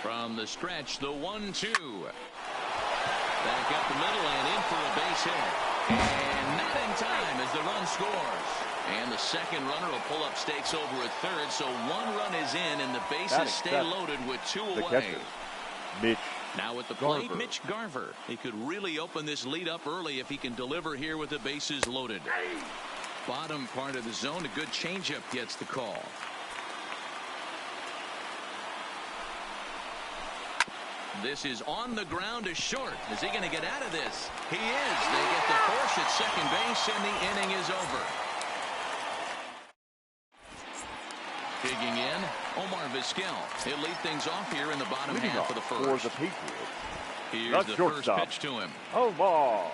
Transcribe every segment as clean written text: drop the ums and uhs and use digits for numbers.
From the stretch, the 1-2. Back up the middle and in for a base hit. And not in time as the run scores. And the second runner will pull up stakes over at third, so one run is in and the bases stay loaded with two away. Now at the plate, Mitch Garver. He could really open this lead up early if he can deliver here with the bases loaded. Bottom part of the zone, a good changeup gets the call. This is on the ground to short. Is he going to get out of this? He is. They get the force at second base, and the inning is over. Digging in, Omar Vizquel. He'll lead things off here in the bottom half of the first. For the Patriots. Here's the first pitch to him. Omar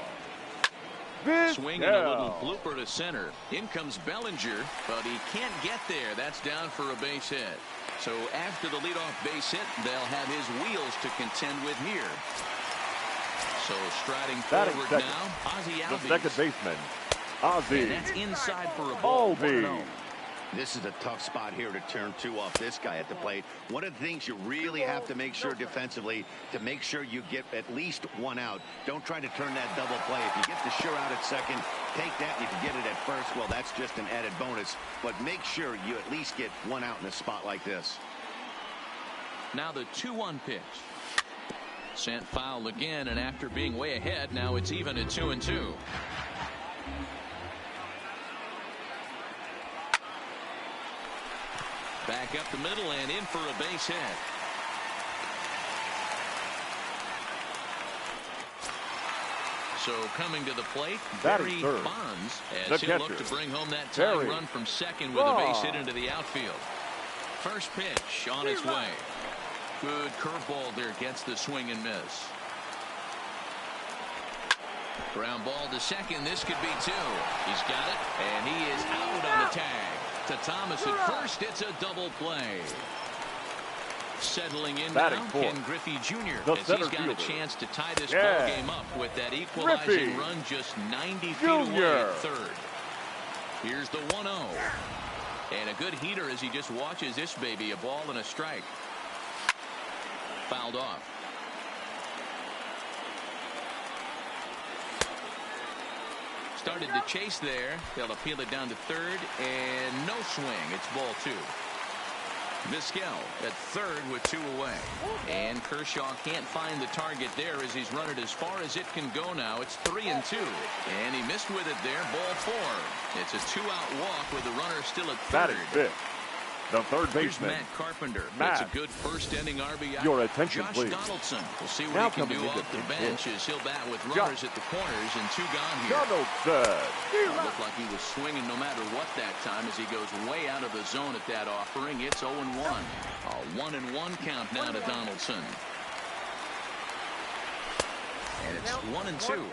Vizquel. Swinging a little blooper to center. In comes Bellinger, but he can't get there. That's down for a base hit. So after the leadoff base hit, they'll have his wheels to contend with here. So striding forward now, Ozzie Albies. The second baseman, Ozzie. And that's inside for a ball. This is a tough spot here to turn two off this guy at the plate. One of the things you really have to make sure defensively to make sure you get at least one out. Don't try to turn that double play. If you get the sure out at second, take that. And if you get it at first, well, that's just an added bonus. But make sure you at least get one out in a spot like this. Now the 2-1 pitch. Sent foul again, and after being way ahead, now it's even at 2-2. Back up the middle and in for a base hit. So coming to the plate, Barry Bonds as he'll look to bring home that tying run from second with a base hit into the outfield. First pitch on its way. Good curveball there, gets the swing and miss. Ground ball to second. This could be two. He's got it, and he is out on the tag. To Thomas at first, it's a double play. Settling in now, Ken Griffey Jr. as he's got a chance to tie this ball game up with that equalizing run just 90 feet away at third. Here's the 1-0. And a good heater as he just watches this baby, a ball and a strike. Fouled off. Started to chase there. They'll appeal it down to third, and no swing. It's ball two. Vizquel at third with two away. And Kershaw can't find the target there as he's run it as far as it can go now. It's 3-2. And he missed with it there. Ball four. It's a two-out walk with the runner still at third. The third baseman, Matt Carpenter. That's a good first-inning RBI. Your attention, Josh please. Donaldson. We'll see what he can do off the bench as he'll bat with runners at the corners and two gone here. Donaldson. Looked like he was swinging no matter what that time as he goes way out of the zone at that offering. It's 0-1. A 1-1 count now to Donaldson. And it's 1-2.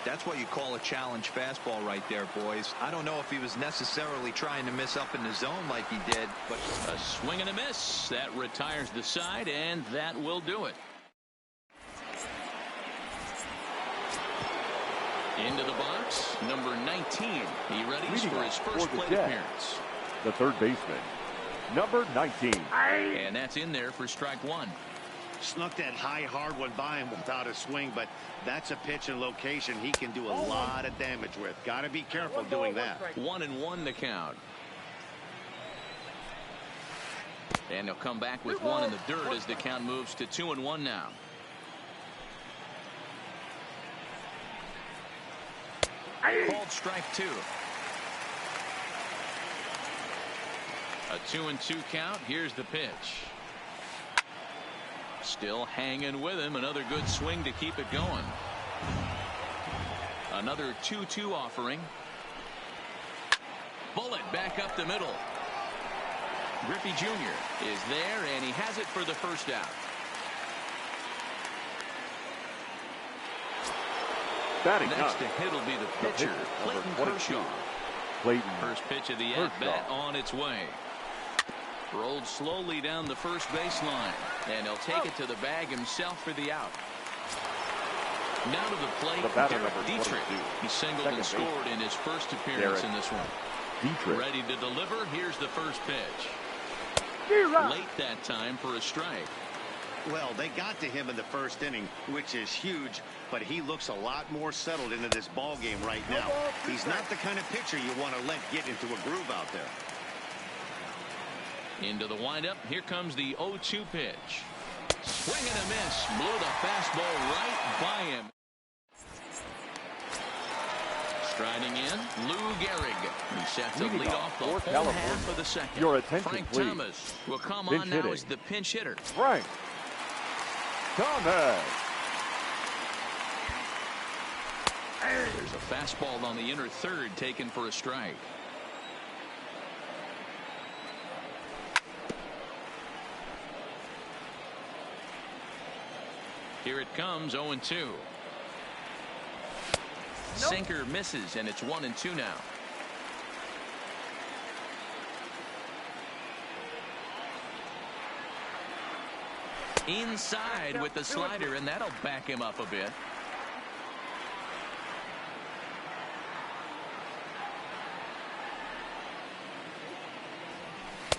That's what you call a challenge fastball right there, boys. I don't know if he was necessarily trying to miss up in the zone like he did, but a swing and a miss. That retires the side, and that will do it. Into the box, number 19. He readies for his first plate appearance. The third baseman, number 19. And that's in there for strike one. Snuck that high, hard one by him without a swing, but that's a pitch and location he can do a lot of damage with. Got to be careful doing that. 1-1 the count. And he'll come back with one in the dirt as the count moves to 2-1 now. Called strike two. A 2-2 count. Here's the pitch. Still hanging with him. Another good swing to keep it going. Another 2-2 offering. Bullet back up the middle. Griffey Jr. is there, and he has it for the first out. Next to hit will be the pitcher, Clayton Kershaw. First pitch of the at-bat on its way. Rolled slowly down the first baseline, and he'll take it to the bag himself for the out. Now to the plate, Derek Dietrich. He singled and scored in his first appearance in this one. Ready to deliver. Here's the first pitch. Late that time for a strike. Well, they got to him in the first inning, which is huge, but he looks a lot more settled into this ball game right now. He's not the kind of pitcher you want to let get into a groove out there. Into the windup. Here comes the 0-2 pitch. Swing and a miss. Blew the fastball right by him. Striding in, Lou Gehrig. He's set to lead off the whole half of the second. Your attention, Frank please. Thomas will come Pinch on now hitting. as the pinch hitter. Frank Thomas. There's a fastball on the inner third taken for a strike. Here it comes, 0-2. Sinker misses, and it's 1-2 now. Inside with the slider, and that'll back him up a bit.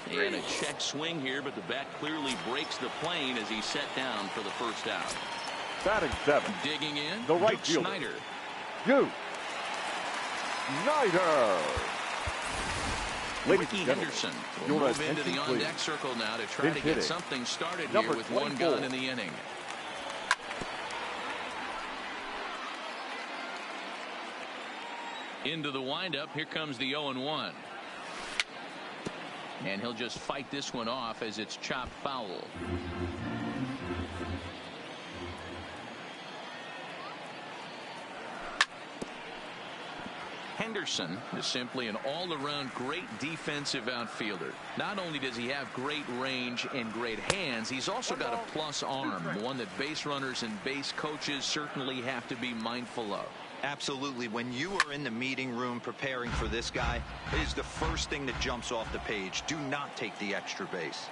And a check swing here, but the bat clearly breaks the plane as he's set down for the first out. Batting 7. Digging in, The right Duke fielder. Snyder. Duke Snyder. Ladies Ricky and gentlemen, Henderson will your move into the attention, on-deck please. circle now to try Pinch to get hitting. something started Number here with 24. 1 gun in the inning. Into the windup. Here comes the 0-1. And he'll just fight this one off as it's chopped foul. Henderson is simply an all-around great defensive outfielder. Not only does he have great range and great hands, he's also got a plus arm, one that base runners and base coaches certainly have to be mindful of. Absolutely. When you are in the meeting room preparing for this guy, it is the first thing that jumps off the page. Do not take the extra base.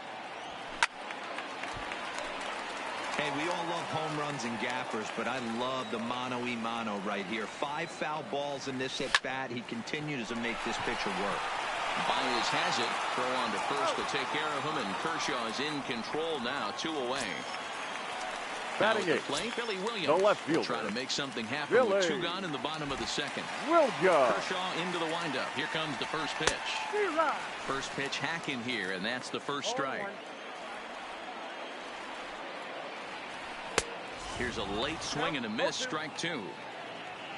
Hey, we all love home runs and gappers, but I love the mano-a-mano right here. 5 foul balls in this at-bat. He continues to make this pitcher work. Baez has it. Throw on to first to take care of him, and Kershaw is in control now, 2 away. Batting Now 8. play, Billy Williams. The left fielder. Try to make something happen with 2 gone in the bottom of the second. Williams. Kershaw into the windup. Here comes the first pitch. First pitch hacking here, and that's the first strike. Here's a late swing and a miss. Strike 2.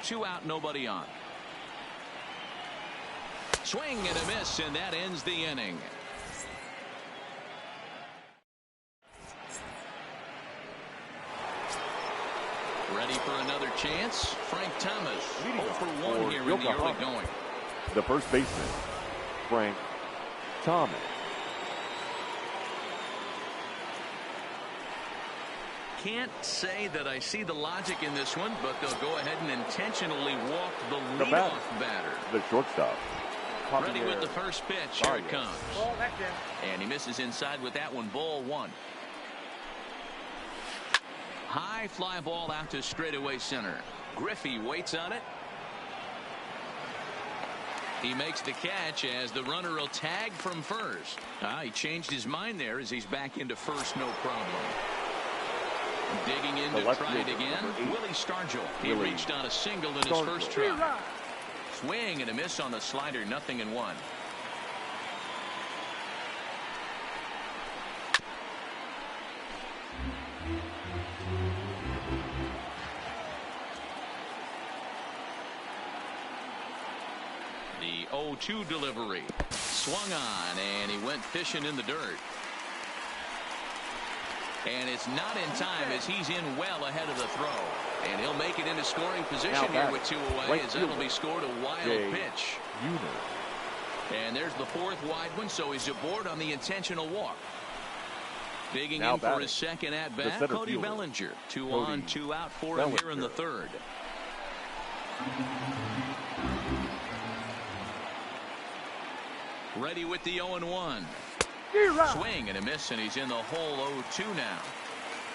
2 out, nobody on. Swing and a miss, and that ends the inning. Ready for another chance. Frank Thomas 0 for 1 here in the early going. The first baseman, Frank Thomas. Can't say that I see the logic in this one, but they'll go ahead and intentionally walk the leadoff batter. The shortstop. Ready with the first pitch. Here it comes. And he misses inside with that one. Ball 1. High fly ball out to straightaway center. Griffey waits on it. He makes the catch as the runner will tag from first. He changed his mind there as he's back into first, no problem. Digging in to try it again, Willie Stargell. He reached on a single in his first try. Swing and a miss on the slider, 0-1. The 0-2 delivery. Swung on, and he went fishing in the dirt. And it's not in time as he's in well ahead of the throw. And he'll make it into scoring position here with 2 away as that'll be scored a wild pitch. And there's the 4th wide one, so he's aboard on the intentional walk. Digging in for his second at-bat, Cody Bellinger. 2 on, 2 out for him here in the 3rd. Ready with the 0-1. Swing and a miss, and he's in the hole 0-2 now.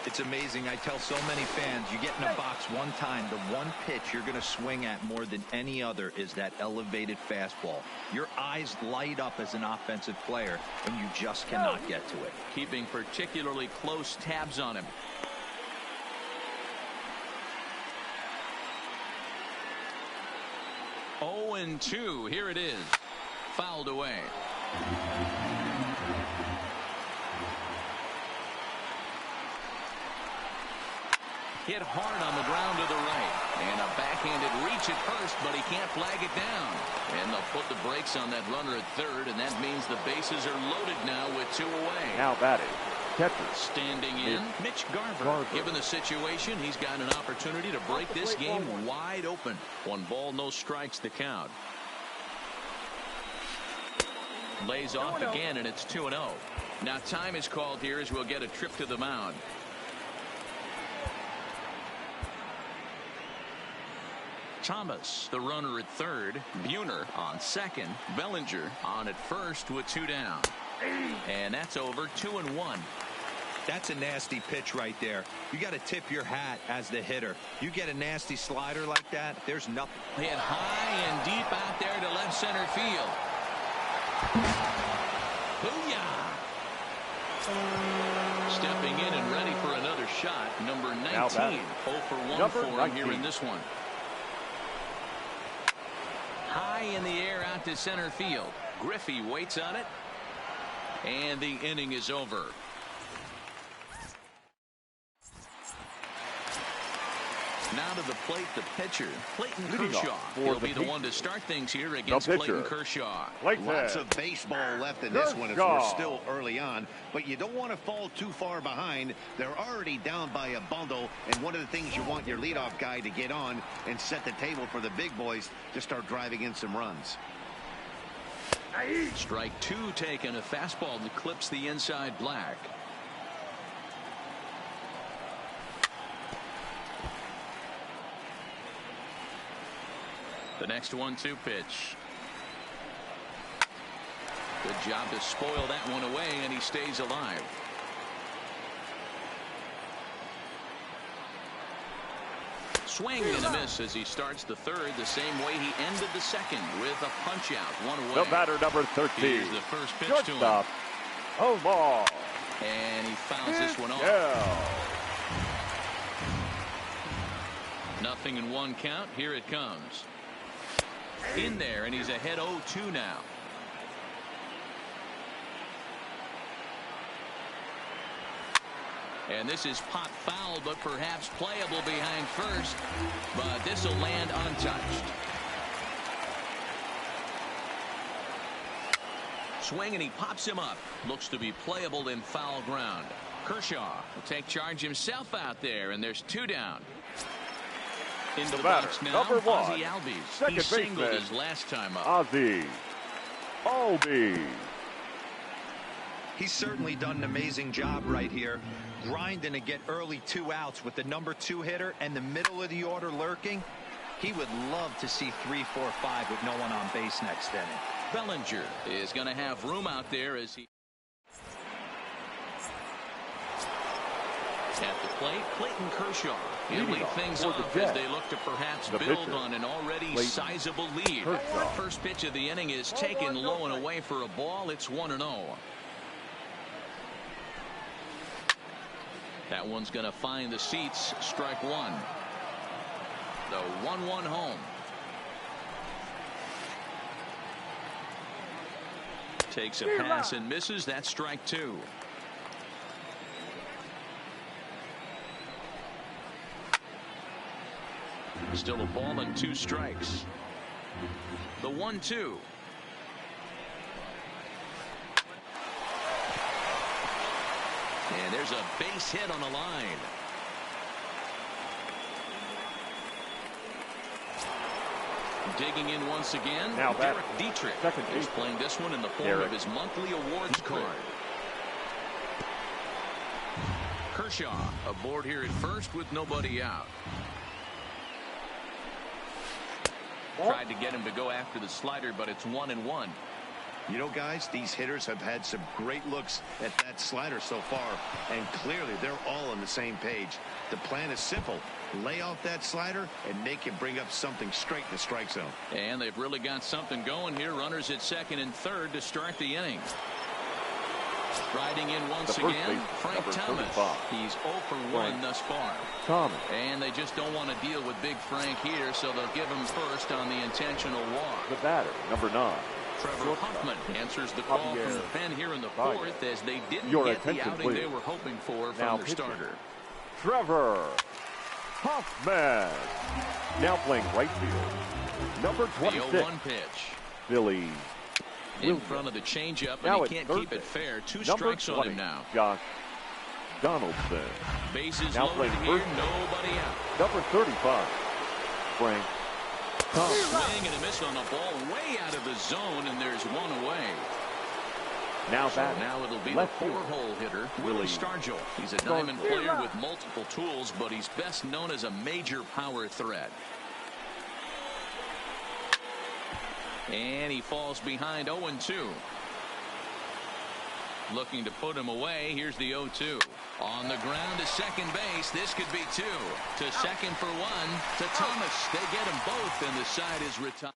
It's amazing. I tell so many fans, you get in a box one time, the one pitch you're going to swing at more than any other is that elevated fastball. Your eyes light up as an offensive player, and you just cannot get to it. Keeping particularly close tabs on him. Oh, and 2. Here it is. Fouled away. Hit hard on the ground to the right. And a backhanded reach at first, but he can't flag it down. And they'll put the brakes on that runner at third, and that means the bases are loaded now with 2 away. Now batting, catcher. Standing in, Mitch Garver. Given the situation, he's got an opportunity to break this game wide open. 1 ball, no strikes the count. Lays off again, and it's 2-0. Now time is called here as we'll get a trip to the mound. Thomas, the runner at third. Buhner on second. Bellinger on at first with 2 down. And that's over. 2-1. That's a nasty pitch right there. You got to tip your hat as the hitter. You get a nasty slider like that, there's nothing. Hit high and deep out there to left center field. Booyah! Stepping in and ready for another shot. Number 19. 0 for 1 for him here in this one. High in the air out to center field. Griffey waits on it. And the inning is over. Now to the plate, the pitcher, Clayton Kershaw. He'll be the one to start things here against Clayton Kershaw. Lots of baseball left in this one as we're still early on, but you don't want to fall too far behind. They're already down by a bundle, and one of the things you want your leadoff guy to get on and set the table for the big boys to start driving in some runs. Strike 2 taken, a fastball that clips the inside black. The next 1-2 pitch. Good job to spoil that one away, and he stays alive. Swing and a miss as he starts the third the same way he ended the second with a punch out. 1 away. The batter number 13. Here's the first pitch to him. Omar. And he fouls this one off. Nothing in 1 count. Here it comes. In there, and he's ahead 0-2 now. And this is pop foul, but perhaps playable behind first. But this will land untouched. Swing, and he pops him up. Looks to be playable in foul ground. Kershaw will take charge himself out there, and there's 2 down. Into the box now, number 1, Ozzie Albies. second He singled baseman, his last time up. Ozzie Albies. He's certainly done an amazing job right here, grinding to get early 2 outs with the number 2 hitter and the middle of the order lurking. He would love to see 3, 4, 5 with no one on base next inning. Bellinger is going to have room out there as he at the plate. Clayton Kershaw. He'll lead things off as they look to perhaps build on an already sizable lead. First pitch of the inning is taken low and away for a ball. It's 1-0. That one's going to find the seats. Strike 1. The 1-1 home. Takes a pass and misses. That's strike 2. Still a ball and 2 strikes. The 1-2. And there's a base hit on the line. Digging in once again, Now Derek Dietrich is base. playing this one in the form of his monthly awards card. Kershaw aboard here at first with nobody out. Tried to get him to go after the slider, but it's 1-1. You know, guys, these hitters have had some great looks at that slider so far, and clearly they're all on the same page. The plan is simple. Lay off that slider and make him bring up something straight in the strike zone. And they've really got something going here. Runners at second and third to start the inning. Riding in once again, Frank Thomas. He's 0 for 1 thus far. Thomas. And they just don't want to deal with Big Frank here, so they'll give him first on the intentional walk. The batter, number 9. Trevor Huffman answers the call from the pen here in the fourth, as they didn't get the outing they were hoping for from their starter. Trevor Huffman. Now playing right field. Number 26. The 0-1 pitch. Billy in front of the changeup, and he can't keep it fair. 2 strikes on him now. Josh Donaldson. Bases loaded here, nobody out. Number 35. Frank Thomas. Swing and a miss on the ball, way out of the zone, and there's one away. Now it'll be the 4-hole hitter, Willie Stargell. He's a diamond player with multiple tools, but he's best known as a major power threat. And he falls behind 0-2. Looking to put him away. Here's the 0-2. On the ground to second base. This could be 2. To second for 1. To Thomas. They get them both, and the side is retired.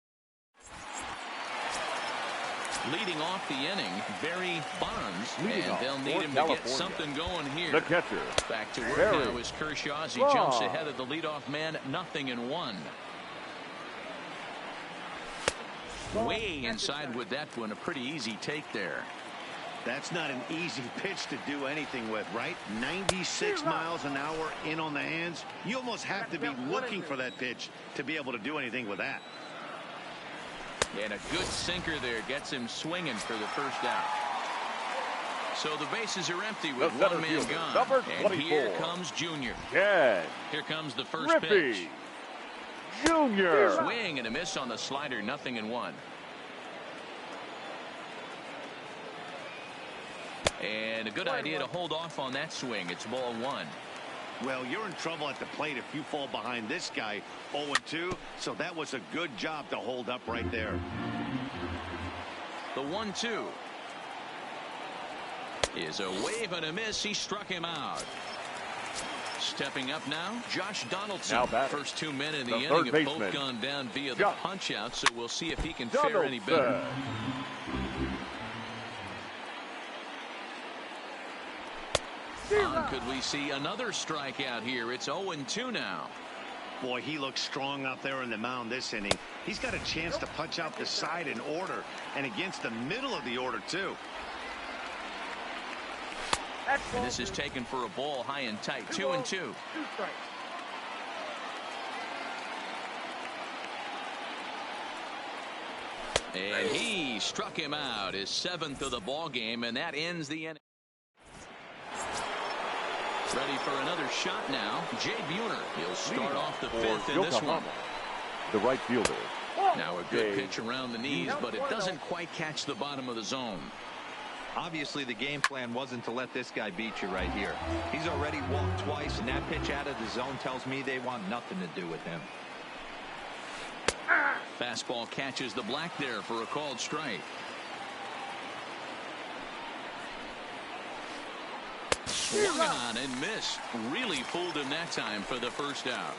Leading off the inning, Barry Bonds, and they'll need him to get something going here. The catcher. Back to work now is Kershaw as he jumps ahead of the leadoff man, 0-1. Way inside with that one, a pretty easy take there. That's not an easy pitch to do anything with, right? 96 miles an hour in on the hands. You almost have to be looking for that pitch to be able to do anything with that. And a good sinker there gets him swinging for the first out. So the bases are empty with one man gone. And here comes Junior. Yeah. Here comes the first pitch. Junior. Swing and a miss on the slider, 0-1. And a good idea to hold off on that swing. It's ball 1. Well, you're in trouble at the plate if you fall behind this guy 0-2. So that was a good job to hold up right there. The 1-2 is a wave and a miss. He struck him out. Stepping up now, Josh Donaldson. First 2 men in the inning have both gone down via the punch out, so we'll see if he can fare any better. Could we see another strikeout here? It's 0-2 now. Boy, he looks strong out there in the mound this inning. He's got a chance to punch out the side in order, and against the middle of the order, too. And this is taken for a ball high and tight. 2-2. And he struck him out, his 7th of the ball game, and that ends the inning. Ready for another shot now. Jay Buhner. He'll start off the 5th in this one. The right fielder. Now a good pitch around the knees, but it doesn't quite catch the bottom of the zone. Obviously, the game plan wasn't to let this guy beat you right here. He's already walked twice, and that pitch out of the zone tells me they want nothing to do with him. Fastball catches the black there for a called strike. Swung on and missed. Really fooled him that time for the first out.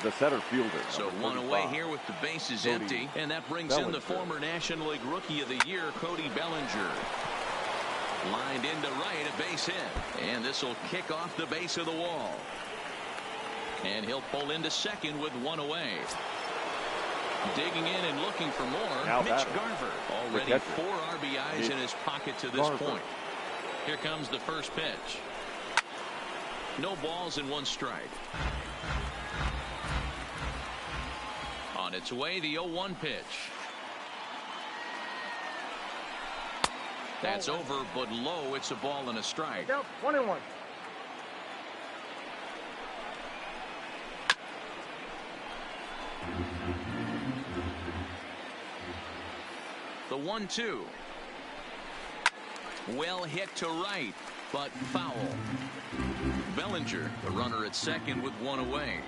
The center fielder. So one away here with the bases empty, and that brings in the former National League Rookie of the Year, Cody Bellinger. Lined into right, a base hit, and this will kick off the base of the wall. And he'll pull into second with one away. Digging in and looking for more, Mitch Garver. Already 4 RBIs in his pocket to this point. Here comes the first pitch. No balls and 1 strike. On its way, the 0-1 pitch. That's over, but low. It's a ball and a strike. 1-1. The 1-2. Well hit to right, but foul. Bellinger, the runner at second with 1 away.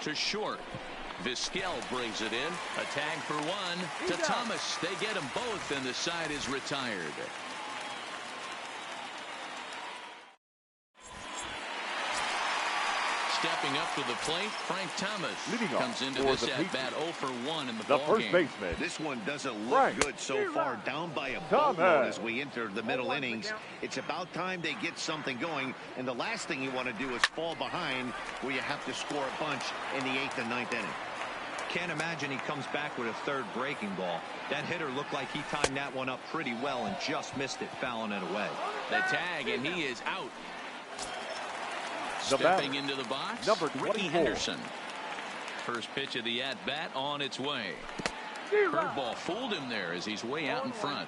To short. Vizquel brings it in. A tag for one to Thomas. They get them both, and the side is retired. Stepping up to the plate, Frank Thomas comes into this at-bat 0 for 1 in the ballgame. First baseman. This one doesn't look good so far. Down by a boatload as we enter the middle innings. It's about time they get something going, and the last thing you want to do is fall behind where you have to score a bunch in the 8th and 9th inning. Can't imagine he comes back with a third breaking ball. That hitter looked like he timed that one up pretty well and just missed it, fouling it away. The tag, and he is out. Stepping into the box, number Ricky Henderson. First pitch of the at-bat on its way. Curveball fooled him there as he's way out in front.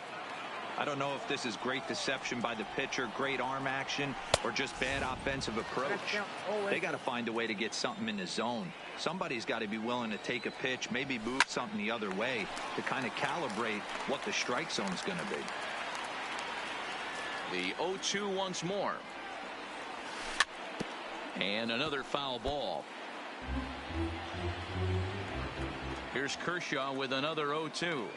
I don't know if this is great deception by the pitcher, great arm action, or just bad offensive approach. They got to find a way to get something in the zone. Somebody's got to be willing to take a pitch, maybe move something the other way to kind of calibrate what the strike zone is going to be. The 0-2 once more. And another foul ball. Here's Kershaw with another 0-2.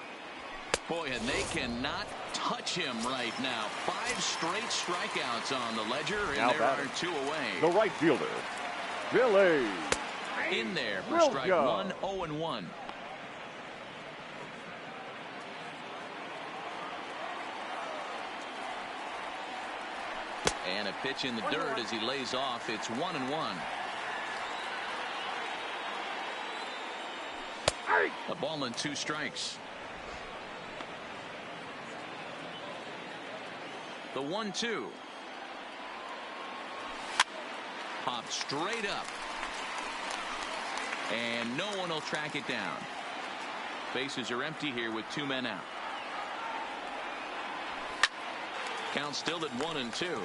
Boy, and they cannot touch him right now. 5 straight strikeouts on the ledger, and now there are 2 away. The right fielder, Billy. In there for strike 1, 0-1. And a pitch in the dirt as he lays off. It's 1-1. A ball and 2 strikes. The 1-2. Popped straight up. And no one will track it down. Bases are empty here with 2 men out. Count still at 1-2.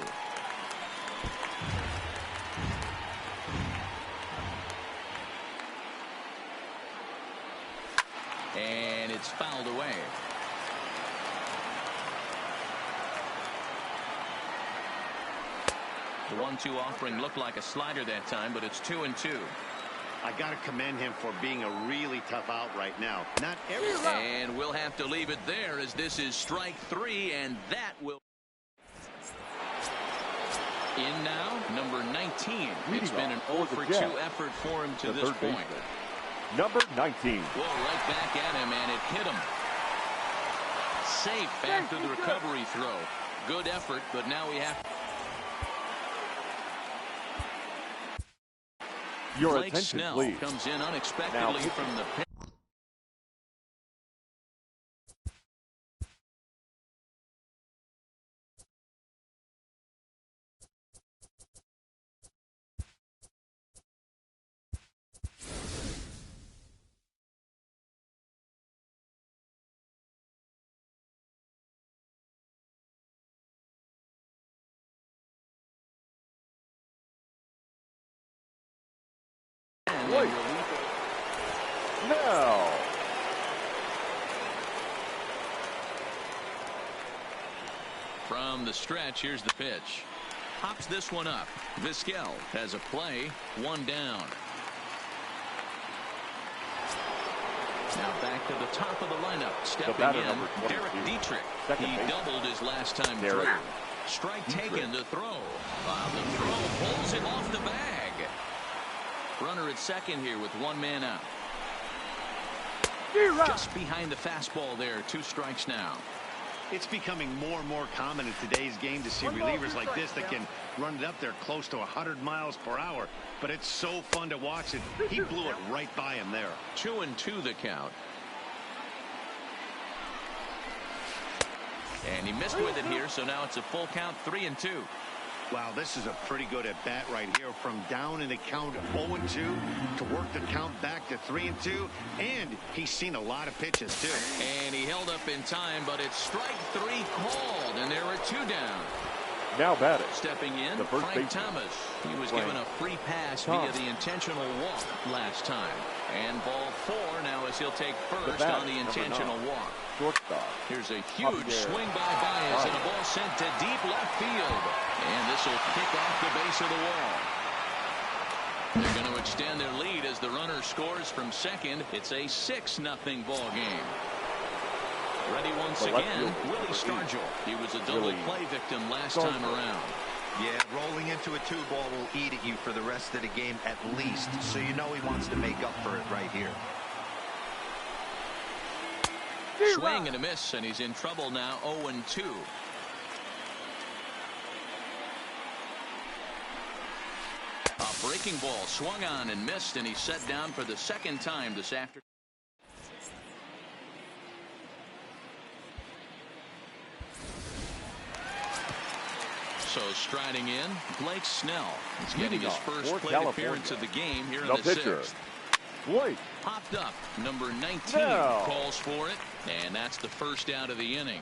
And it's fouled away. The 1-2 offering looked like a slider that time, but it's 2-2. I got to commend him for being a really tough out right now. Not every. And we'll have to leave it there as this is strike 3, and that will. In now, number 19. It's been an 0 for 2 effort for him to this point. Number 19. Well, right back at him, and it hit him. Safe after the recovery throw. Good effort, but now we have. Your Blake attention, Snell please. comes in unexpectedly from the pit. Wait. Now. From the stretch, here's the pitch. Hops this one up. Vizquel has a play. 1 down. Now back to the top of the lineup. Stepping in, Derek Dietrich. He doubled his last time through. Strike taken to throw. The throw pulls him off the bag. Runner at second here with 1 man out. Just behind the fastball there. 2 strikes now. It's becoming more and more common in today's game to see relievers like this that can run it up there close to 100 miles per hour. But it's so fun to watch it. He blew it right by him there. 2-2 the count. And he missed with it here, so now it's a full count, 3-2. Wow, this is a pretty good at-bat right here. From down in the count of 0-2 to work the count back to 3-2. And he's seen a lot of pitches, too. And he held up in time, but it's strike 3 called, and there are 2 down. Now batting. Stepping in, Frank Thomas. He was given a free pass via the intentional walk last time. And ball 4 now as he'll take first on the intentional walk. Shortstop. Here's a huge swing by Baez and a ball sent to deep left field. And this will kick off the base of the wall. They're going to extend their lead as the runner runner scores from second. It's a 6-0 ball game. Ready once again, Willie Stargell. He was a double play victim last time around. Yeah, rolling into a 2-ball will eat at you for the rest of the game at least, so you know he wants to make up for it right here. Swing and a miss, and he's in trouble now, 0-2. A breaking ball swung on and missed, and he's set down for the second time this afternoon. So striding in, Blake Snell. He's getting his first plate appearance of the game here in the sixth. Blake. Popped up, number 19 calls for it, and that's the first out of the inning.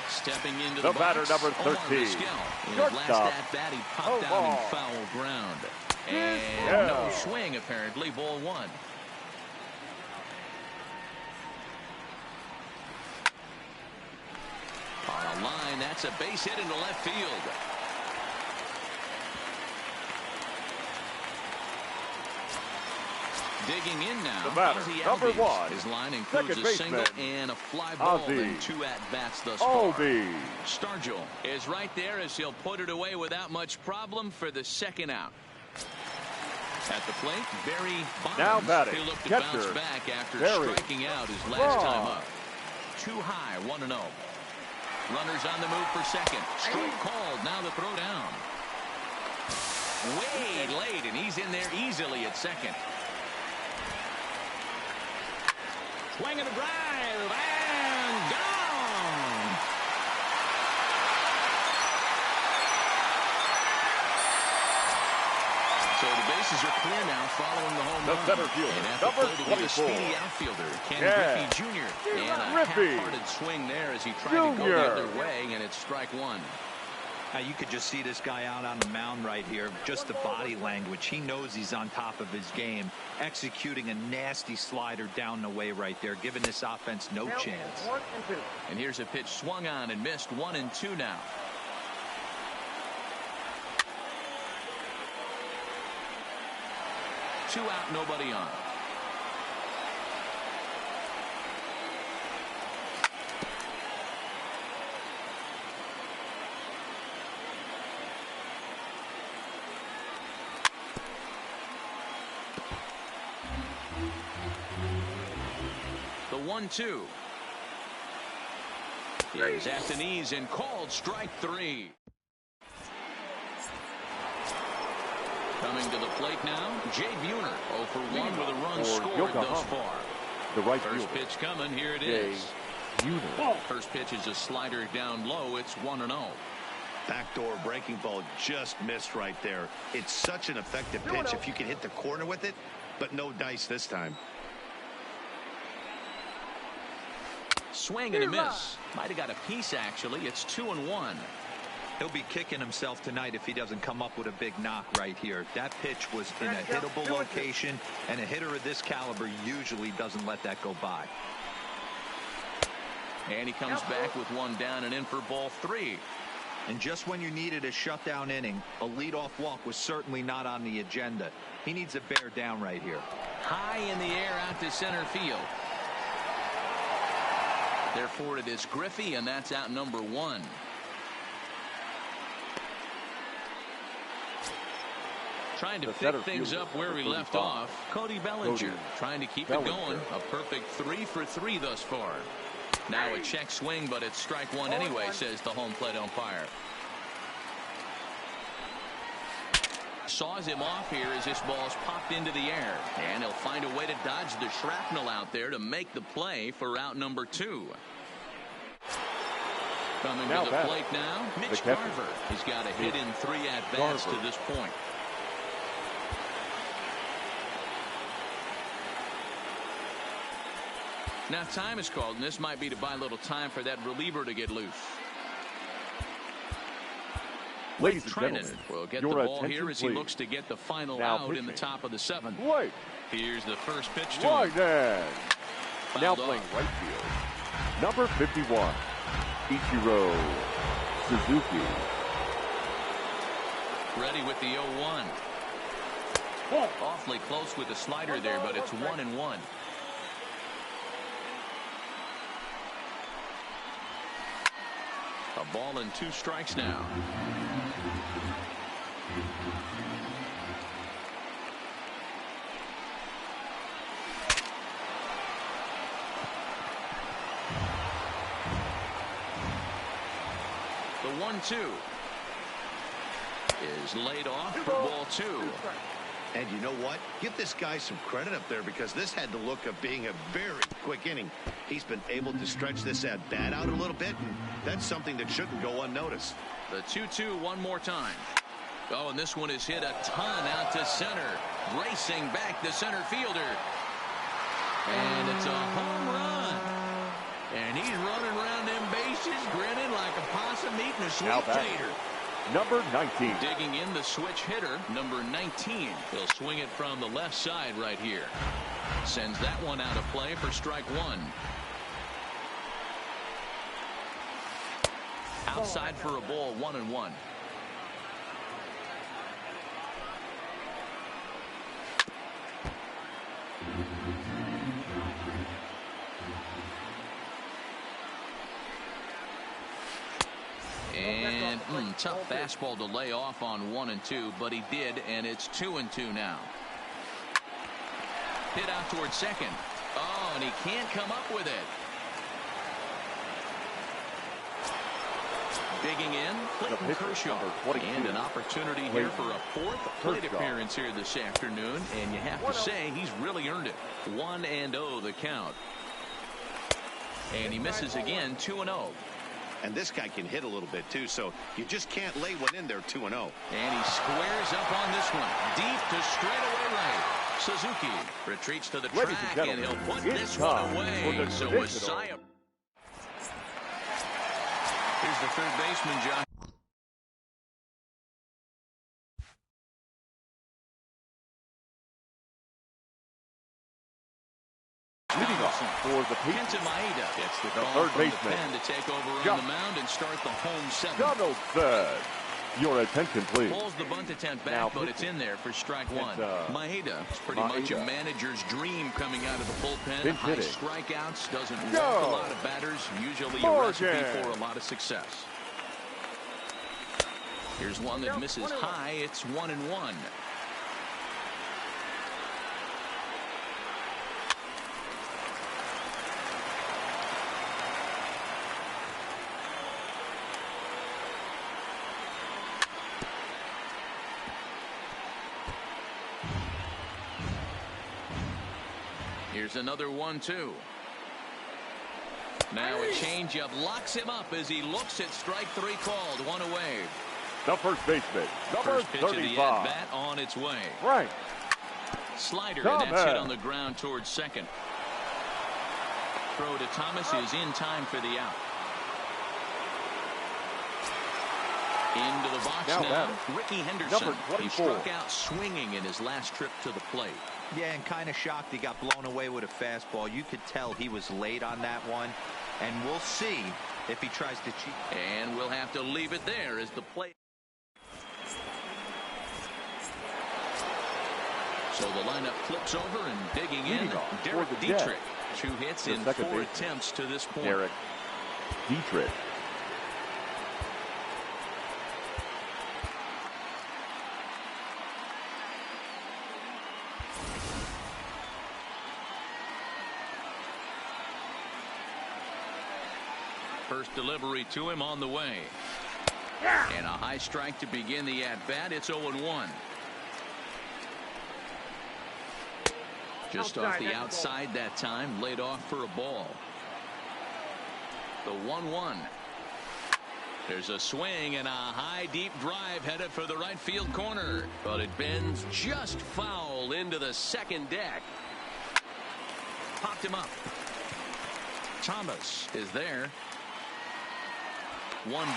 Stepping into the batter, box, number 13. In his last at-bat, he popped out in foul ground. And no swing, apparently, ball one. On a line, that's a base hit into left field. Digging in now, the batter, number 1. His line includes a single and a fly ball and 2 at-bats thus far. Stargell is right there as he'll put it away without much problem for the second out. At the plate, Barry Bonds. Now batting, He'll look to catcher, bounce back after Barry. striking out his last time up. Too high, 1-0. Runners on the move for second. Strike called, now the throw down. Way late, and he's in there easily at second. Swing and a drive, and gone. So the bases are clear now following the home run. Center fielder, and at the plate will be the speedy outfielder, Ken Griffey Jr. And a half-hearted swing there as he tried to go the other way, and it's strike one. You could just see this guy out on the mound right here. Just the body language. He knows he's on top of his game. Executing a nasty slider down the way right there, giving this offense no chance. And here's a pitch swung on and missed, 1-2 now. Two out, nobody on. The 1-2 is at the knees and called strike 3. Coming to the plate now, Jay Buhner, 0 for 1 with a run scored thus far. The right first pitch coming, here it is. First pitch is a slider down low, it's 1-0. Backdoor breaking ball just missed right there. It's such an effective pitch if you can hit the corner with it, but no dice this time. Swing and a miss. Might have got a piece, actually. It's 2-1. He'll be kicking himself tonight if he doesn't come up with a big knock right here. That pitch was in a hittable location, and a hitter of this caliber usually doesn't let that go by. And he comes back with one down and in for ball 3. And just when you needed a shutdown inning, a leadoff walk was certainly not on the agenda. He needs a bear down right here. High in the air out to center field. Therefore, it is Griffey, and that's out number 1. Trying to pick things up where we left off. Cody Bellinger trying to keep it going. A perfect 3 for 3 thus far. Now a check swing, but it's strike 1 anyway, says the home plate umpire. Saws him off here as this ball's popped into the air. And he'll find a way to dodge the shrapnel out there to make the play for out number 2. Coming to the plate now, Mitch Garver. He's got a hit in 3 at-bats to this point. Now time is called, and this might be to buy a little time for that reliever to get loose. Ladies and gentlemen, will get the ball here as he looks to get the final out in the top of the 7th. Here's the first pitch to him. Now playing right field, number 51, Ichiro Suzuki. Ready with the 0-1. Awfully close with the slider there, but it's 1-1. A ball and 2 strikes now. The 1-2 is laid off for ball 2. And you know what? Give this guy some credit up there, because this had the look of being a very quick inning. He's been able to stretch this at bat out a little bit, and that's something that shouldn't go unnoticed. The 2-2 one more time. Oh, and this one is hit a ton out to center. Racing back the center fielder. And it's a home run. And he's running around them bases, grinning like a possum eating a sweet tater. Number 19. Digging in the switch hitter, number 19. He'll swing it from the left side right here. Sends that one out of play for strike 1. Outside for a ball, 1-1. And tough fastball to lay off on 1-2, but he did, and it's 2-2 now. Hit out towards second. Oh, and he can't come up with it. Digging in, Clayton Kershaw. And an opportunity here for a 4th plate appearance here this afternoon, and you have to say he's really earned it. 1-0 the count. And he misses again, 2-0. And this guy can hit a little bit too, so you just can't lay one in there 2-0. And he squares up on this one, deep to straightaway right. Suzuki retreats to the track, and he'll put this one away. So a sigh of... Here's the third baseman, John. Leading off for the Patriots, Maeda gets the call third from the baseman, pen to take over on the mound and start the home 7th. Donaldson. Your attention, please. Pulls the bunt attempt back, but it's in there for strike 1. Maeda is pretty much a manager's dream coming out of the bullpen. High strikeouts, doesn't walk a lot of batters, usually a recipe for a lot of success. Here's one that misses high. It's 1-1. Here's another 1-2. Now a changeup locks him up as he looks at strike 3 called. 1 away. The first baseman, number First pitch 35. of the at-bat on its way. Right. Slider, and that's hit on the ground towards second. Throw to Thomas is in time for the out. Into the box now. Ricky Henderson. He struck out swinging in his last trip to the plate. Yeah, and kind of shocked he got blown away with a fastball. You could tell he was late on that one, and we'll see if he tries to cheat. And we'll have to leave it there as the play. So the lineup flips over and digging in. Derek Dietrich. 2 hits in 4 attempts to this point. Derek Dietrich. First delivery to him on the way. And a high strike to begin the at-bat. It's 0-1. Just off the outside that time. Laid off for a ball. The 1-1. There's a swing and a high deep drive headed for the right field corner. But it bends just foul into the second deck. Popped him up. Thomas is there. 1 down.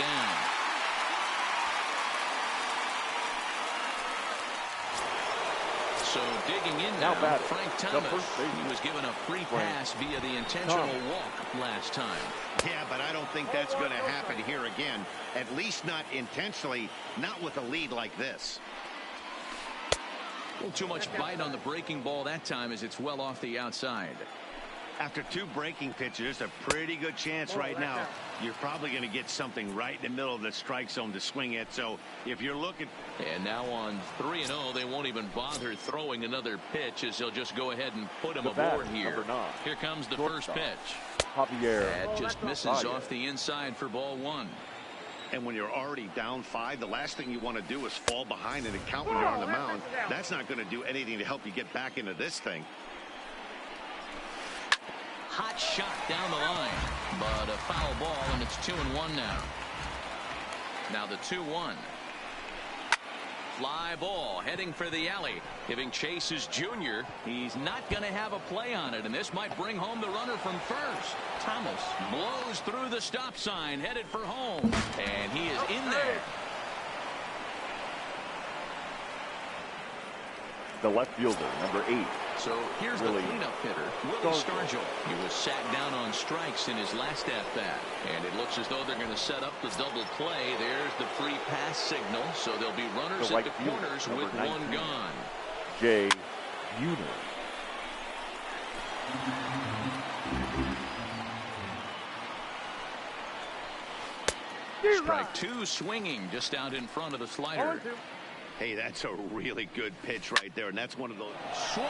So digging in now Frank Thomas. He was given a free pass via the intentional walk last time. Yeah, but I don't think that's going to happen here again. At least not intentionally, not with a lead like this. little too much bite on the breaking ball that time as it's well off the outside. After 2 breaking pitches, a pretty good chance right now. You're probably going to get something right in the middle of the strike zone to swing at. So if you're looking. And now on 3-0, they won't even bother throwing another pitch as they'll just go ahead and put him aboard here. Here comes the first pitch. That just misses off the inside for ball 1. And when you're already down 5, the last thing you want to do is fall behind and count when you're on the mound. That's not going to do anything to help you get back into this thing. Hot shot down the line, but a foul ball, and it's 2-1 now. Now the 2-1. Fly ball heading for the alley. Giving chase is Junior. He's not going to have a play on it, and this might bring home the runner from first. Thomas blows through the stop sign, headed for home, and he is in there. The left fielder, number 8. So here's the cleanup hitter, Willie Stargell. He was sat down on strikes in his last at-bat. And it looks as though they're going to set up the double play. There's the free pass signal. So there'll be runners at the corners with 1 gone. J. Buhner. Strike 2 swinging just out in front of the slider. Hey, that's a really good pitch right there, and that's one of those. Swung